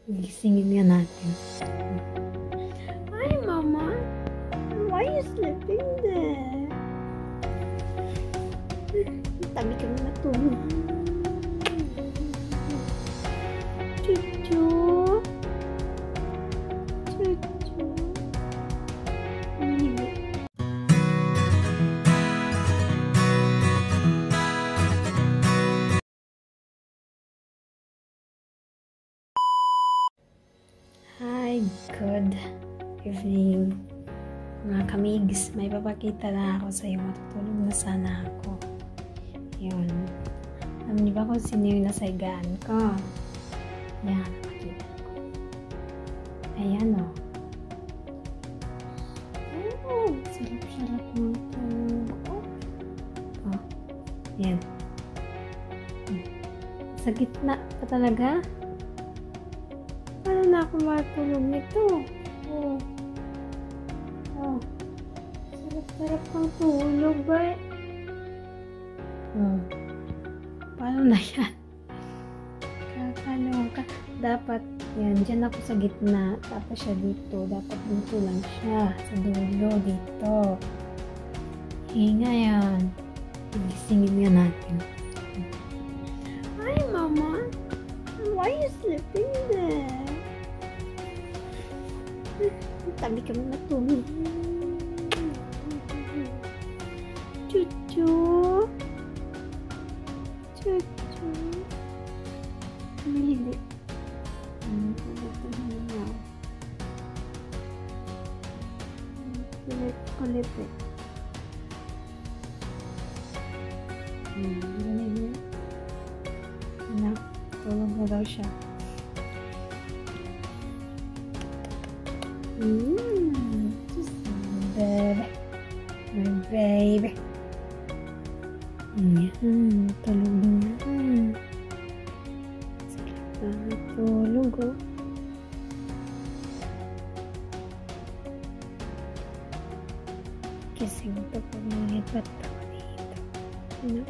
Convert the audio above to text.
Gisingin nga natin. Hi, Mama. Why are you sleeping there? Tabi kami natulog. Chuchu. Chuchu. Maligo. Hi, good evening mga kamigs. May papakita na ako sa iyo. Matutulog na sana ako. Yun. Alam niyo ba kung sino yung nasa higaan ko? Yan, makita ko. Ayan o. Oh, sarap-sarap ng tulog. Oh, yan. Sa gitna pa talaga? Paano na ako matulog nito? Oh. Oh. Sarap-sarap ng tulog ba? Oh. Paano na yan? Kakaloka. Dapat, yan, dyan ako sa gitna. Tapos siya dito. Dapat dito lang siya. Sa dulo, dito. Hinga yan. Gisingin nga natin. Hi, Mama. Why are you sleeping there? Tabi kami natulog. Chuchu. Chuchu. Maligo. Kulit eh. Maligo. Anak, tulog na daw siya. Baby. My baby. Yan, tulog na. Sarap na tulog, oh. Kising ito pag nalipat ako dito. Ano?